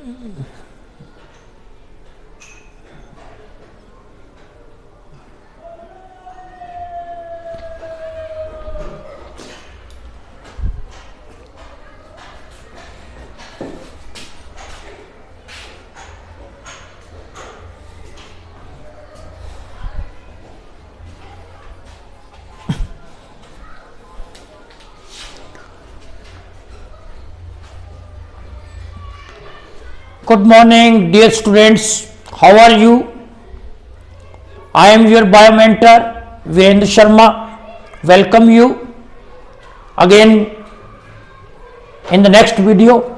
Good morning, dear students. How are you? I am your bio mentor, Virendra Sharma. Welcome you again in the next video.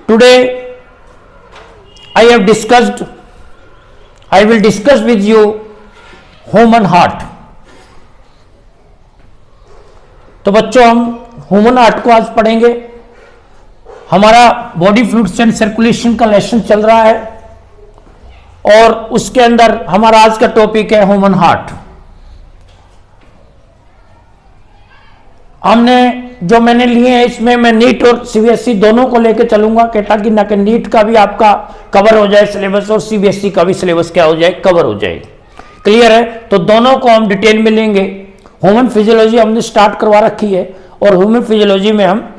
Today, I will discuss with you human heart. तो बच्चों, हम human heart को आज पढ़ेंगे। हमारा body fluids and circulation का lesson चल रहा है और उसके अंदर हमारा आज का टॉपिक है ह्यूमन हार्ट। जो मैंने लिए हैं इसमें मैं नीट और सीबीएसई दोनों को लेकर चलूंगा कि ताकि ना कि नीट का भी आपका कवर हो जाए सिलेबस और सीबीएसई का भी सिलेबस क्या हो जाए, कवर हो जाए। क्लियर है? तो दोनों को हम डिटेल में लेंगे। ह्यूमन फिजियोलॉजी हमने स्टार्ट करवा रखी है और ह्यूमन फिजियोलॉजी में हम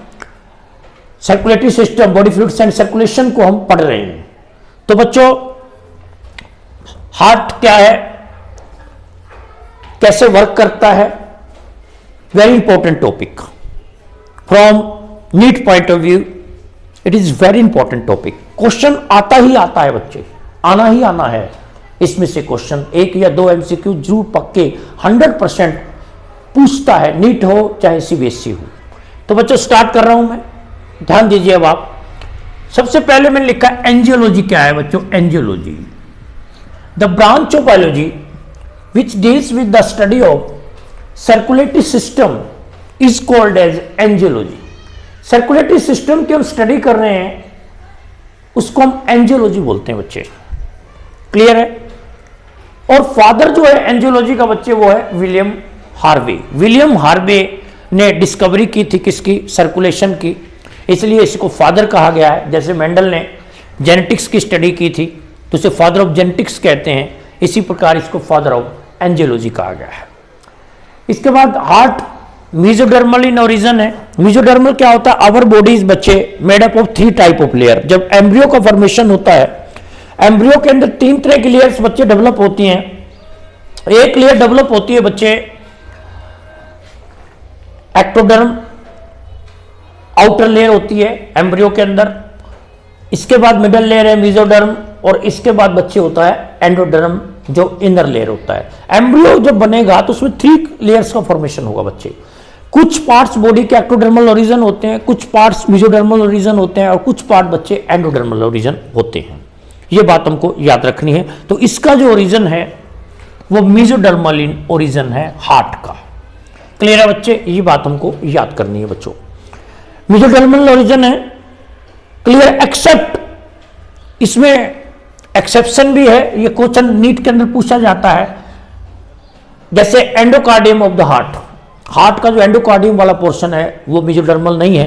circulatory system, body fluids and circulation को हम पढ़ रहे हैं। तो बच्चों, हार्ट क्या है, कैसे वर्क करता है, very important topic from NEET point of view. It is very important topic. Question आता ही आता है बच्चे, आना ही आना है। इसमें से क्वेश्चन एक या दो एमसीक्यू जरूर पक्के 100% पूछता है, नीट हो चाहे सीबीएसई हो। तो बच्चों स्टार्ट कर रहा हूं मैं, ध्यान दीजिए। अब आप सबसे पहले मैंने लिखा एंजियोलॉजी क्या है बच्चों? Angiology, the branch of biology which deals with the study of circulatory system is called as angiology. Circulatory system की हम स्टडी कर रहे हैं उसको हम एंजियोलॉजी बोलते हैं बच्चे। क्लियर है? और फादर जो है एंजियोलॉजी का बच्चे वो है विलियम हार्वे। विलियम हार्वे ने डिस्कवरी की थी किसकी? सर्कुलेशन की, इसलिए इसको फादर कहा गया है। जैसे मेंडल ने जेनेटिक्स की स्टडी की थी तो इसे फादर ऑफ जेनेटिक्स कहते हैं, इसी प्रकार इसको फादर ऑफ एंजियोलॉजी कहा गया है। इसके बाद हार्ट मीजोडर्मल इन ओरिजिन है। मीजोडर्मल क्या होता है? आवर बॉडीज बच्चे made up of 3 type of layer. जब एम्ब्रियो का फॉर्मेशन होता है, एम्ब्रियो के अंदर 3 तरह की लेयर्स बच्चे डेवलप होती हैं। एक लेयर डेवलप होती है बच्चे एक्टोडर्म, आउटर लेयर होती है एम्ब्रियो के अंदर। इसके बाद मिडल लेयर है मेसोडर्म और इसके बाद बच्चे होता है एंडोडर्म जो इनर लेयर होता है। एम्ब्रियो जब बनेगा तो उसमें 3 लेयर्स का फॉर्मेशन होगा बच्चे। कुछ पार्ट्स बॉडी के एक्टोडर्मल ओरिजिन होते हैं, कुछ पार्ट्स मेसोडर्मल ओरिजिन होते हैं और कुछ पार्ट बच्चे एंडोडर्मल ओरिजिन होते हैं। ये बात हमको याद रखनी है। तो इसका जो ओरिजिन है वो मेसोडर्मल इन ओरिजिन है हार्ट का। क्लियर है बच्चे? ये बात हमको याद करनी है बच्चों। मेसोडर्मल ओरिजिन है। क्लियर? एक्सेप्ट, इसमें एक्सेप्शन भी है, ये क्वेश्चन नीट के अंदर पूछा जाता है। जैसे endocardium of the heart, heart का जो एंडोकार्डियम वाला पोर्शन है वो मेसोडर्मल नहीं है,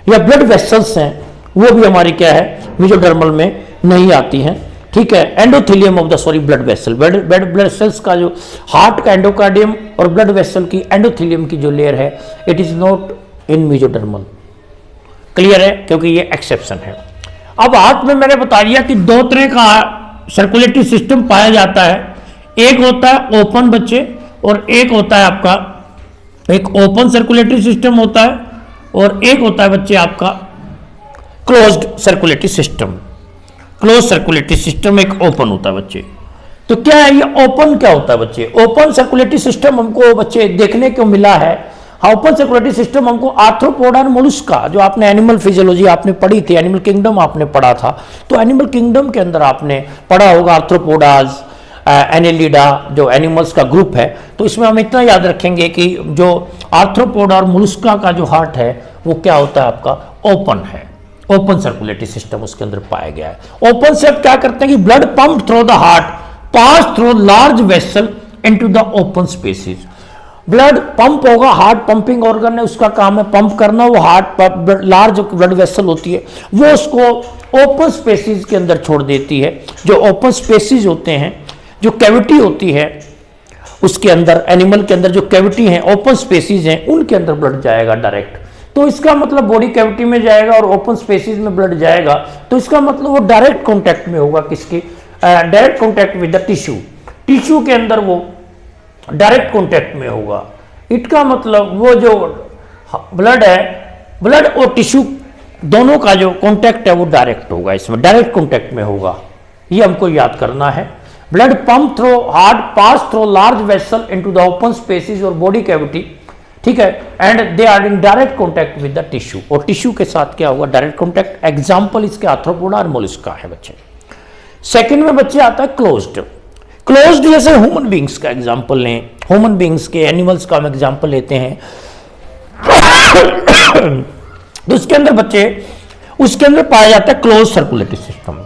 या ब्लड वेसल्स हैं वो भी हमारी क्या है मेसोडर्मल में नहीं आती हैं। ठीक है? Endothelium of the blood vessel, blood vessels का जो हार्ट का एंडोकार्डियम और ब्लड वेसल की एंडोथेलियम की जो लेयर है it is not in mesodermal. Clear है? क्योंकि ये एक्सेप्शन है। अब हार्ट में मैंने बता दिया कि 2 तरह का सर्कुलेटरी सिस्टम पाया जाता है। एक होता है ओपन बच्चे और एक होता है आपका, एक ओपन सर्कुलेटरी सिस्टम होता है और एक होता है बच्चे आपका closed circulatory system. Close circulatory system एक ओपन होता है बच्चे। तो क्या है ये ओपन? क्या होता है बच्चे? ओपन सर्कुलेटरी सिस्टम हमको बच्चे देखने को मिला है। ओपन सर्कुलेटरी सिस्टम हमको आर्थ्रोपोडा और मोलस्का, जो आपने एनिमल फिजियोलॉजी आपने पढ़ी थी, एनिमल किंगडम आपने पढ़ा था, तो एनिमल किंगडम के अंदर आपने पढ़ा होगा आर्थ्रोपोडाज, एनेलिडा जो एनिमल्स का ग्रुप है। तो इसमें हम इतना याद रखेंगे कि जो आर्थ्रोपोडा और मोलस्का का जो हार्ट है वो क्या होता है आपका? ओपन है। ओपन सर्कुलेटरी सिस्टम उसके अंदर पाया गया है। ओपन से आप क्या करते हैं कि blood pump through the heart pass through large vessel into the open spaces. Blood pump होगा, हार्ट पंपिंग ऑर्गन है, उसका काम है पंप करना। वो हार्ट लार्ज ब्लड वेसल होती है, वो उसको ओपन स्पेसिस के अंदर छोड़ देती है। जो ओपन स्पेसिस होते हैं, जो कैविटी होती है उसके अंदर, एनिमल के अंदर जो कैविटी है, ओपन स्पेसिस हैं, उनके अंदर ब्लड जाएगा डायरेक्ट। तो इसका मतलब बॉडी कैविटी में जाएगा और ओपन स्पेसिस में ब्लड जाएगा, तो इसका मतलब वो डायरेक्ट कॉन्टैक्ट में होगा किसके, direct contact with the tissue, tissue के अंदर वो डायरेक्ट कॉन्टैक्ट में होगा। इसका मतलब वो जो ब्लड है, ब्लड और टिश्यू दोनों का जो कॉन्टैक्ट है वो डायरेक्ट होगा, इसमें डायरेक्ट कॉन्टैक्ट में होगा, ये हमको याद करना है। Blood pump through heart pass through large vessel into the open spaces और बॉडी कैविटी, ठीक है, and they are in direct contact with the tissue, और टिश्यू के साथ क्या होगा, डायरेक्ट कॉन्टैक्ट। एग्जाम्पल इसके आर्थ्रोपोडा और मोलस्का है बच्चे। सेकंड में बच्चे आता है क्लोज्ड। क्लोज्ड जैसे ह्यूमन बींग्स का एग्जाम्पल लें, ह्यूमन बींग्स के, एनिमल्स का हम एग्जाम्पल लेते हैं तो उसके अंदर बच्चे, उसके अंदर पाया जाता है क्लोज सर्कुलेटरी सिस्टम।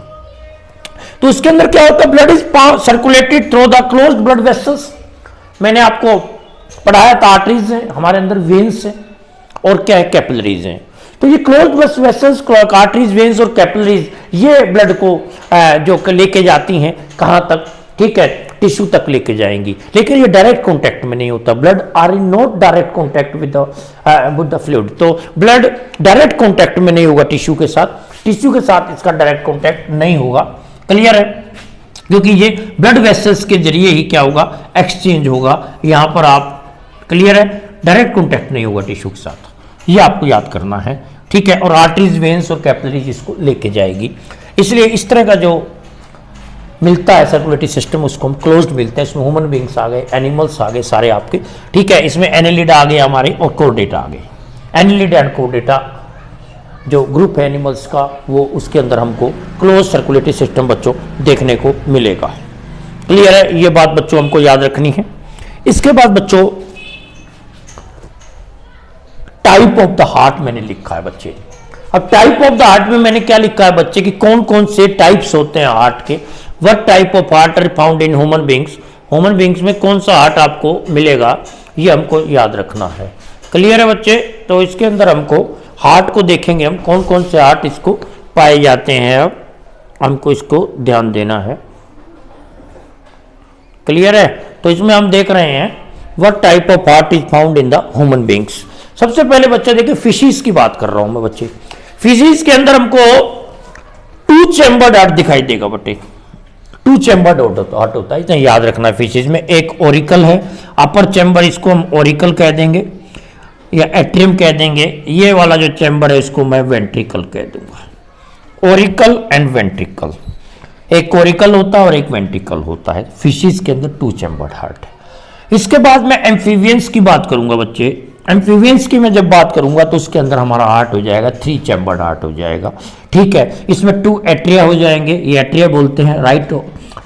तो उसके अंदर क्या होता है, blood is circulated through the closed blood vessels. मैंने आपको पढ़ाया था, आर्टरीज है हमारे अंदर, वेन्स है और क्या है, कैपिलरीज हैं। तो ये क्लोज्ड वेसल्स, आर्टरीज, वेन्स और कैपिलरीज, ये ब्लड को जो लेके जाती हैं कहां तक, ठीक है, टिश्यू तक लेके जाएंगी, लेकिन ये डायरेक्ट कांटेक्ट में नहीं होता। Blood are in not direct contact with the fluid. तो ब्लड डायरेक्ट कांटेक्ट में नहीं होगा टिश्यू के साथ, टिश्यू के साथ इसका डायरेक्ट कांटेक्ट नहीं होगा। क्लियर है, क्योंकि ये ब्लड वेसल्स के जरिए ही क्या होगा, एक्सचेंज होगा। यहां पर आप क्लियर है, डायरेक्ट कांटेक्ट नहीं होगा टिश्यू के साथ, ये आपको याद करना है, ठीक है। और आर्टरीज, वेन्स और कैपिलरीज इसको लेके जाएगी। इसलिए इस तरह का जो मिलता है सर्कुलेटरी सिस्टम, उसको हम क्लोज्ड मिलते हैं। इसमें ह्यूमन बींग्स आ गए, एनिमल्स आ गए सारे आपके, ठीक है। इसमें एनेलिडा आ गए हमारे और कोर्डेटा आ गए। एनेलिडा एंड कोर्डेटा जो ग्रुप है एनिमल्स का, वो उसके अंदर हमको क्लोज सर्कुलेटरी सिस्टम बच्चों देखने को मिलेगा। क्लियर है, ये बात बच्चों हमको याद रखनी है। इसके बाद बच्चों टाइप ऑफ द हार्ट मैंने लिखा है बच्चे। अब टाइप ऑफ द हार्ट में मैंने क्या लिखा है बच्चे कि कौन कौन से टाइप्स होते हैं हार्ट के। What type of heart are found in human beings, human beings में कौन सा हार्ट आपको मिलेगा, ये हमको याद रखना है। क्लियर है बच्चे, तो इसके अंदर हमको हार्ट को देखेंगे हम, कौन कौन से हार्ट इसको पाए जाते हैं, अब हमको इसको ध्यान देना है। क्लियर है, तो इसमें हम देख रहे हैं what type of heart is found in the human beings. सबसे पहले बच्चे देखिए, फिशीज की बात कर रहा हूं मैं बच्चे। फिशीज के अंदर हमको 2 चैम्बर्ड हार्ट दिखाई देगा बच्चे, 2 चैम्बर्ड हार्ट होता है, इतना याद रखना है। फिशीज में एक ओरिकल है, अपर चैम्बर, इसको हम ओरिकल कह देंगे या एट्रियम कह देंगे। ये वाला जो चैम्बर है इसको मैं वेंट्रिकल कह दूंगा। ओरिकल एंड वेंट्रिकल, एक ओरिकल होता है और एक वेंट्रिकल होता है। फिशीज के अंदर 2 चैम्बर्ड हार्ट है। इसके बाद मैं एम्फीबियंस की बात करूंगा बच्चे। एम्फीबियंस की मैं जब बात करूंगा तो उसके अंदर हमारा हार्ट हो जाएगा 3 चैम्बर्ड हार्ट हो जाएगा, ठीक है। इसमें 2 एट्रिया हो जाएंगे, ये एट्रिया बोलते हैं,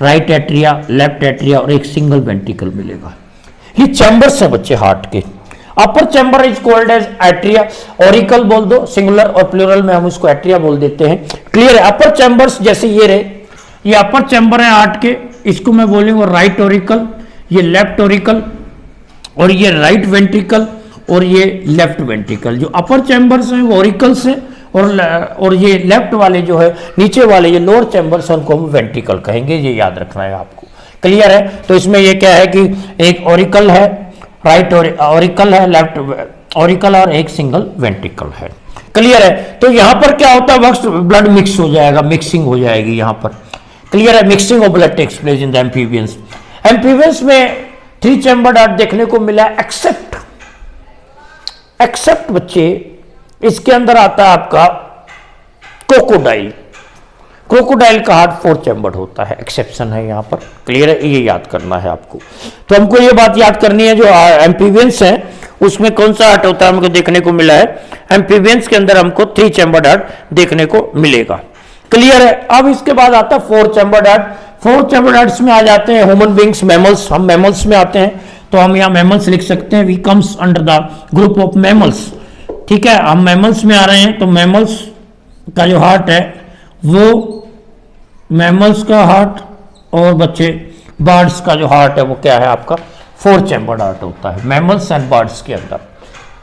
राइट एट्रिया, लेफ्ट एट्रिया और एक सिंगल वेंट्रिकल मिलेगा। ये चैम्बर्स है बच्चे हार्ट के। Upper chamber is called as atria, auricle बोल दो, सिंगुलर और प्लूरल में हम उसको एट्रिया बोल देते हैं। क्लियर है, अपर चैम्बर्स जैसे ये रहे, ये अपर चैम्बर है हार्ट के, इसको मैं बोलूंगा राइट ओरिकल, ये लेफ्ट ओरिकल और ये राइट वेंट्रिकल और ये लेफ्ट वेंट्रिकल। जो अपर चैम्बर्स हैं वो ओरिकल्स हैं और ये लेफ्ट वाले जो है नीचे वाले ये लोअर चैम्बर्स हैं उनको हम वेंट्रिकल कहेंगे, ये याद रखना है आपको। क्लियर है, तो इसमें ये क्या है कि एक ओरिकल है, राइट ओरिकल है, लेफ्ट ओरिकल और एक सिंगल वेंट्रिकल है। क्लियर है, तो यहां पर क्या होता है, ब्लड मिक्स हो जाएगा, मिक्सिंग हो जाएगी यहां पर। क्लियर है, mixing of blood takes place in the amphibians. Amphibians में 3 चैम्बर्ड हार्ट देखने को मिला, एक्सेप्ट बच्चे इसके अंदर आता है आपका क्रोकोडाइल। क्रोकोडाइल का हार्ट 4 चैम्बर्ड होता है, एक्सेप्शन है यहां पर। क्लियर है, ये याद करना है आपको। तो हमको ये बात याद करनी है, जो एम्फीबियंस है उसमें कौन सा हार्ट होता है हमको देखने को मिला है। एम्फीबियंस के अंदर हमको 3 चैम्बर्ड हार्ट देखने को मिलेगा। क्लियर है, अब इसके बाद आता है 4 चैम्बर्ड हार्ट। 4 चैम्बर्ड हार्ट्स में आ जाते हैं ह्यूमन बींग्स, मैमल्स। हम मैमल्स में आते हैं तो हम यहाँ मैमल्स लिख सकते हैं, we comes under the group of mammals, ठीक है। हम मैमल्स में आ रहे हैं तो मैमल्स का जो हार्ट है वो मैमल्स का हार्ट और बच्चे बर्ड्स का जो हार्ट है वो क्या है आपका 4 चैम्बर्ड हार्ट होता है मैमल्स एंड बर्ड्स के अंदर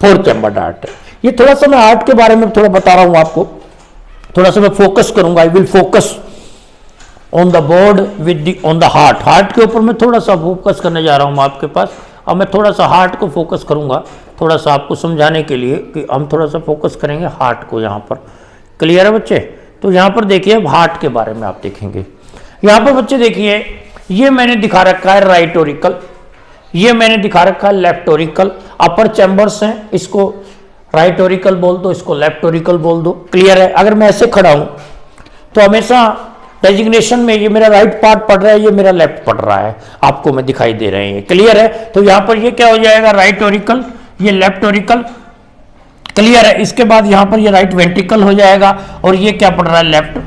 4 चैम्बर्ड हार्ट है। ये थोड़ा सा मैं हार्ट के बारे में थोड़ा बता रहा हूं आपको, थोड़ा सा मैं फोकस करूंगा, I will focus on the board with on the heart. Heart के ऊपर मैं थोड़ा सा फोकस करने जा रहा हूं आपके पास। अब मैं थोड़ा सा हार्ट को फोकस करूंगा, थोड़ा सा आपको समझाने के लिए कि हम थोड़ा सा फोकस करेंगे हार्ट को यहाँ पर। क्लियर है बच्चे? तो यहाँ पर देखिए हार्ट के बारे में आप देखेंगे। यहाँ पर बच्चे देखिए, ये मैंने दिखा रखा है राइट ओरिकल, ये मैंने दिखा रखा है लेफ्ट ओरिकल। अपर चैम्बर्स हैं, इसको राइट ओरिकल बोल दो, इसको लेफ्ट ओरिकल बोल दो। क्लियर है? अगर मैं ऐसे खड़ा हूं तो हमेशा डेजिग्नेशन में ये मेरा राइट पार्ट पढ़ रहा है, ये मेरा लेफ्ट पढ़ रहा है, आपको मैं दिखाई दे रहे हैं। क्लियर है? तो यहां पर ये क्या हो जाएगा, राइट ओरिकल, ये लेफ्ट ओरिकल। क्लियर है? इसके बाद यहां पर ये राइट वेंट्रिकल हो जाएगा और ये क्या पढ़ रहा है, लेफ्ट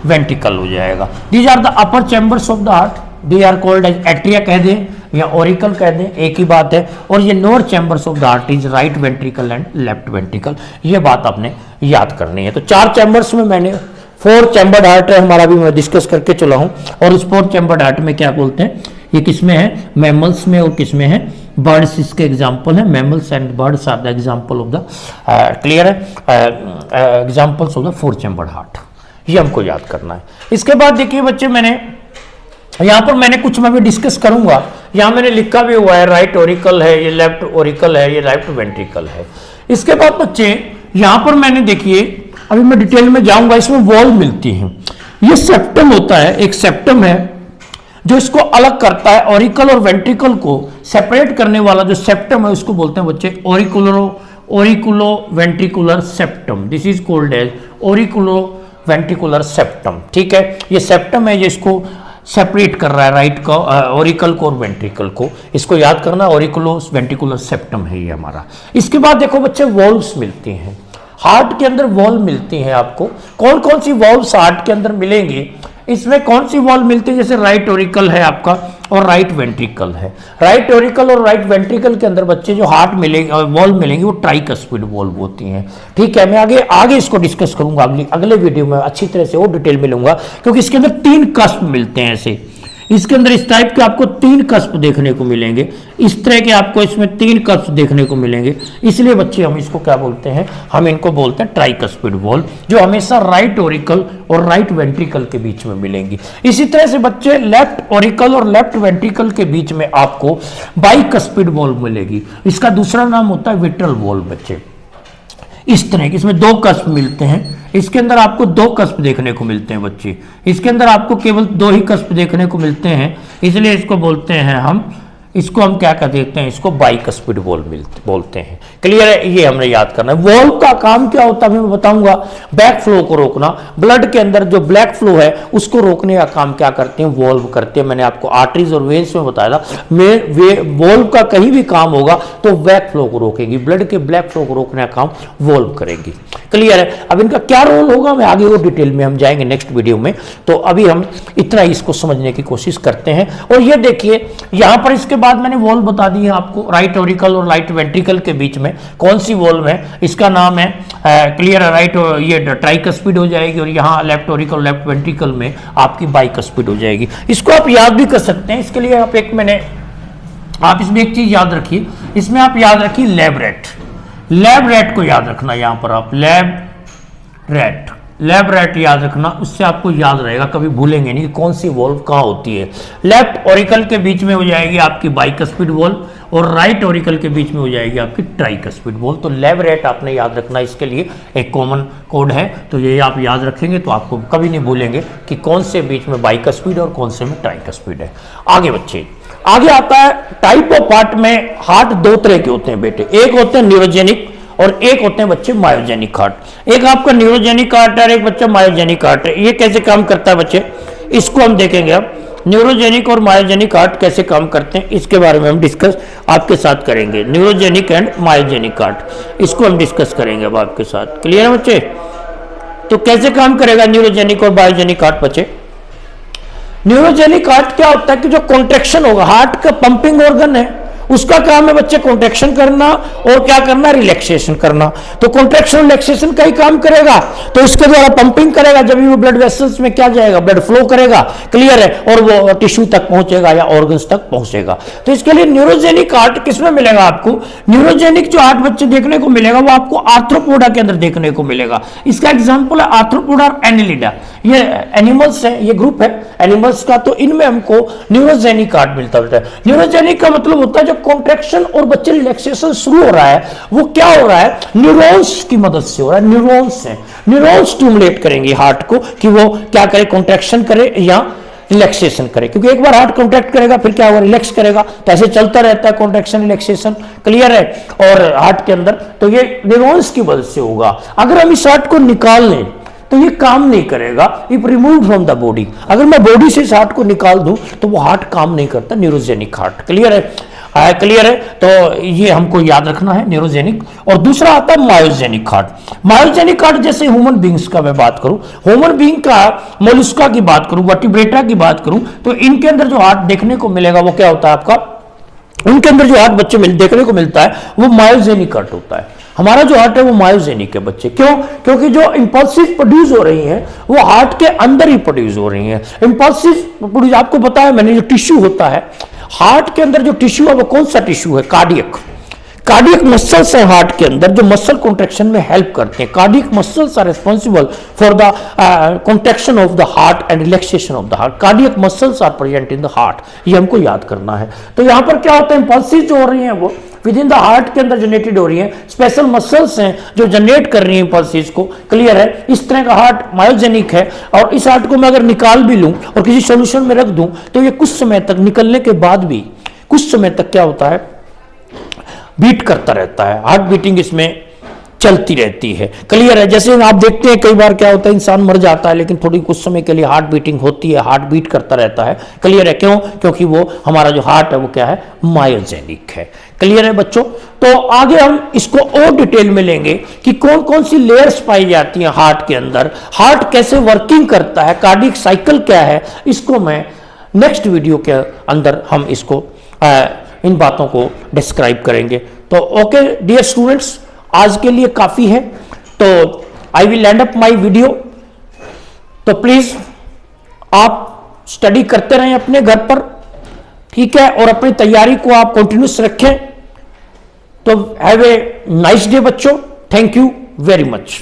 वेंट्रिकल हो जाएगा। These are the upper chambers of the heart, they are called as atria कह दें या ओरिकल कह दें, एक ही बात है। और ये lower chambers of the heart is right ventricle and left ventricle. ये बात आपने याद करनी है। तो 4 चैम्बर्स में मैंने 4 चैम्बर्ड हार्ट है हमारा, भी मैं डिस्कस करके चला हूं। और उस 4 चैम्बर्ड हार्ट में क्या बोलते हैं, ये किसमें है, मैमल्स में और किसमें है, बर्ड्स इसके एग्जाम्पल है। Mammals and birds are the example of the, clear है, examples of the 4 chambered heart. ये हमको याद करना है। इसके बाद देखिए बच्चे, मैंने यहां पर मैंने कुछ मैं भी डिस्कस करूंगा, यहां मैंने लिखा भी हुआ है राइट ओरिकल है, ये लेफ्ट ओरिकल है, ये राइट वेंट्रिकल है। इसके बाद बच्चे यहां पर मैंने देखिए, अभी मैं डिटेल में जाऊंगा, इसमें वॉल मिलती है। ये सेप्टम होता है, एक सेप्टम है जो इसको अलग करता है, ओरिकल और वेंट्रिकल को सेपरेट करने वाला जो सेप्टम है उसको बोलते हैं बच्चे auriculo ventricular septum. This is called as auriculo ventricular septum. ठीक है, ये सेप्टम है जिसको सेपरेट कर रहा है राइट को, ओरिकल को और वेंट्रिकल को। इसको याद करना, ओरिकुलो वेंट्रिकुलर सेप्टम है ये हमारा। इसके बाद देखो बच्चे, वॉल्व्स मिलती हैं हार्ट के अंदर, वॉल्व मिलती हैं आपको। कौन कौन सी वॉल्व्स हार्ट के अंदर मिलेंगी, इसमें कौन सी वॉल्व मिलती है, जैसे राइट ओरिकल है आपका और राइट वेंट्रिकल है। राइट ओरिकल और राइट वेंट्रिकल के अंदर बच्चे जो हार्ट मिलेंगे, वॉल्व मिलेंगी, वो ट्राइकस्पिड वॉल्व होती हैं। ठीक है, मैं आगे इसको डिस्कस करूंगा अगले वीडियो में, अच्छी तरह से और डिटेल में लूंगा, क्योंकि इसके अंदर 3 कस्प मिलते हैं ऐसे। इसके अंदर इस टाइप के आपको 3 कस्प देखने को मिलेंगे, इस तरह के आपको इसमें 3 कस्प देखने को मिलेंगे। इसलिए बच्चे हम इसको क्या बोलते हैं, हम इनको बोलते हैं ट्राइकस्पिड वॉल्व, जो हमेशा राइट ओरिकल और राइट वेंट्रिकल के बीच में मिलेंगी। इसी तरह से बच्चे लेफ्ट ओरिकल और लेफ्ट वेंट्रिकल के बीच में आपको बाइकस्पिड वॉल्व मिलेगी। इसका दूसरा नाम होता है विट्रल वॉल्व बच्चे। इस तरह के इसमें 2 कस्प मिलते हैं, इसके अंदर आपको 2 कस्प देखने को मिलते हैं बच्चे। इसके अंदर आपको केवल 2 ही कस्प देखने को मिलते हैं, इसलिए इसको बोलते हैं इसको हम क्या कर देते हैं, इसको बाइकस्पिड वॉल्व बोलते हैं। क्लियर है? ये हमने याद करना है। वॉल्व का काम क्या होता है मैं बताऊंगा, बैक फ्लो को रोकना। ब्लड के अंदर जो ब्लैक फ्लो है उसको रोकने का काम क्या करते हैं, वॉल्व करते हैं। मैंने आपको आर्टरीज और वेन्स में बताया था, वॉल्व का कहीं भी काम होगा तो बैक फ्लो को रोकेगी, ब्लड के ब्लैक फ्लो को रोकने का काम वॉल्व करेगी। क्लियर है? अब इनका क्या रोल होगा मैं आगे और डिटेल में हम जाएंगे नेक्स्ट वीडियो में। तो अभी हम इतना इसको समझने की कोशिश करते हैं। और ये देखिए यहां पर इसके बाद मैंने वॉल्व बता दी है आपको, राइट ओरिकल और राइट वेंट्रिकल के बीच में कौन सी वॉल्व है, इसका नाम है क्लियर है, राइट ये ट्राइकस्पिड हो जाएगी, और यहाँ लेफ्ट ओरिकल लेफ्ट वेंट्रिकल में आपकी बाइकस्पिड हो जाएगी। इसको आप याद भी कर सकते हैं। इसके लिए आप इसमें एक चीज याद रखिए, इसमें आप याद रखिए लैब रेट को याद रखना। यहां पर आप लैब रेट याद रखना, उससे आपको याद रहेगा, कभी भूलेंगे नहीं कौन सी वॉल्व कहां होती है। लेफ्ट ओरिकल के बीच में हो जाएगी आपकी बाइकस्पिड वॉल्व और राइट ओरिकल के बीच में हो जाएगी आपकी ट्राइकस्पिड वॉल्व। तो लैब रेट आपने याद रखना, इसके लिए एक कॉमन कोड है, तो ये आप याद रखेंगे तो आपको कभी नहीं भूलेंगे कि कौन से बीच में बाइकस्पिड और कौन से में ट्राइकस्पिड है। आगे बच्चे, आगे आता है टाइप ऑफ हार्ट में। हार्ट 2 तरह के होते हैं बेटे, एक होते हैं न्यूरोजेनिक और एक होते हैं बच्चे मायोजेनिक हार्ट। एक आपका न्यूरोजेनिक हार्ट है, एक बच्चा मायोजेनिक हार्ट है। ये कैसे काम करता है बच्चे, इसको हम देखेंगे। अब न्यूरोजेनिक और मायोजेनिक हार्ट कैसे काम करते हैं इसके बारे में हम डिस्कस आपके साथ करेंगे। न्यूरोजेनिक एंड मायोजेनिक हार्ट, इसको हम डिस्कस करेंगे अब आपके साथ। क्लियर है बच्चे? तो कैसे काम करेगा न्यूरोजेनिक और मायोजेनिक हार्ट बच्चे? न्यूरोजेनिक हार्ट क्या होता है कि जो कॉन्ट्रैक्शन होगा, हार्ट का पंपिंग ऑर्गन है उसका काम है बच्चे कॉन्ट्रैक्शन करना और क्या करना, रिलैक्सेशन करना। तो कॉन्ट्रैक्शन रिलैक्सेशन का ही काम करेगा, तो इसके द्वारा पंपिंग करेगा, जब भी वो ब्लड वेसल्स में क्या जाएगा, ब्लड फ्लो करेगा, क्लियर है, और वो टिश्यू तक पहुंचेगा या ऑर्गन्स तक पहुंचेगा। तो इसके लिए न्यूरोजेनिक हार्ट किसमें मिलेगा आपको, न्यूरोजेनिक जो हार्ट बच्चे देखने को मिलेगा वो आपको आर्थ्रोपोडा के अंदर देखने को मिलेगा। इसका एग्जांपल है आर्थ्रोपोडा और एनिलिडा, ये एनिमल्स है, ये ग्रुप है एनिमल्स का, तो इनमें हमको न्यूरोजेनिक हार्ट मिलता है। न्यूरोजेनिक का मतलब होता है जब कॉन्ट्रैक्शन और बच्चे रिलैक्सेशन शुरू हो रहा है, वो क्या हो रहा है, न्यूरॉन्स की मदद से हो रहा है। न्यूरॉन्स है, न्यूरॉन्स स्टिमुलेट करेंगे हार्ट को कि वो क्या करे, कॉन्ट्रैक्शन करे या रिलैक्सेशन करे, क्योंकि एक बार हार्ट कॉन्ट्रैक्ट करेगा फिर क्या होगा, रिलैक्स करेगा, तो ऐसे चलता रहता है कॉन्ट्रैक्शन रिलैक्सेशन, क्लियर है। और हार्ट के अंदर तो ये न्यूरॉन्स की वजह से होगा। अगर हम इस हार्ट को निकाल लें तो ये काम नहीं करेगा, if remove from the body. अगर मैं बॉडी से इस हार्ट को निकाल दूं तो वो हार्ट काम नहीं करता, न्यूरोजेनिक हार्ट, क्लियर है, क्लियर है। तो ये हमको याद रखना है न्यूरोजेनिक। और दूसरा आता है मायोजेनिक हार्ट। मायोजेनिक हार्ट जैसे ह्यूमन बींग्स का मैं बात करूं, ह्यूमन बींग का मोलस्का की बात करूं, वर्टिब्रेटा की बात करूं, तो इनके अंदर जो हार्ट देखने को मिलेगा वो क्या होता है आपका, उनके अंदर जो हार्ट बच्चे देखने को मिलता है वो मायोजेनिक हार्ट होता है। हमारा जो हार्ट है वो मायोजेनिक है बच्चे, क्यों, क्योंकि जो इंपल्सिव प्रोड्यूस हो रही हैं वो हार्ट के अंदर ही प्रोड्यूस हो रही हैं। इंपल्सिव प्रोड्यूस आपको पता है मैंने, जो टिश्यू होता है हार्ट के अंदर, जो टिश्यू है वो कौन सा टिश्यू है, कार्डियक। कार्डियक मसल्स है हार्ट के अंदर जो मसल कॉन्ट्रैक्शन में हेल्प करते हैं। Cardiac muscles are responsible for the contraction of the heart and relaxation of the heart. Cardiac muscles are present in the heart, ये हमको याद करना है। तो यहां पर क्या होता है, इंपल्सिव जो हो रही हैं वो विद इन द हार्ट के अंदर जनरेटेड हो रही हैं, स्पेशल मसल्स हैं जो जनरेट कर रही हैं इंपल्सिव को, क्लियर है। इस तरह का हार्ट मायोजेनिक है। और इस हार्ट को मैं अगर निकाल भी लूं और किसी सोल्यूशन में रख दूं तो ये कुछ समय तक, निकलने के बाद भी कुछ समय तक क्या होता है, बीट करता रहता है, हार्ट बीटिंग इसमें चलती रहती है, क्लियर है। जैसे आप देखते हैं कई बार क्या होता है, इंसान मर जाता है लेकिन थोड़ी कुछ समय के लिए हार्ट बीटिंग होती है, हार्ट बीट करता रहता है, क्लियर है। क्यों, क्योंकि वो हमारा जो हार्ट है वो क्या है, मायोजेनिक है, क्लियर है बच्चों। तो आगे हम इसको और डिटेल में लेंगे कि कौन कौन सी लेयर्स पाई जाती हैं हार्ट के अंदर, हार्ट कैसे वर्किंग करता है, कार्डियक साइकिल क्या है, इसको मैं नेक्स्ट वीडियो के अंदर हम इसको इन बातों को डिस्क्राइब करेंगे। तो ओके डियर स्टूडेंट्स, आज के लिए काफी है, तो I will and up my video. तो प्लीज आप स्टडी करते रहें अपने घर पर, ठीक है, और अपनी तैयारी को आप कंटिन्यूस रखें। तो हैव ए नाइस डे बच्चों, थैंक यू वेरी मच।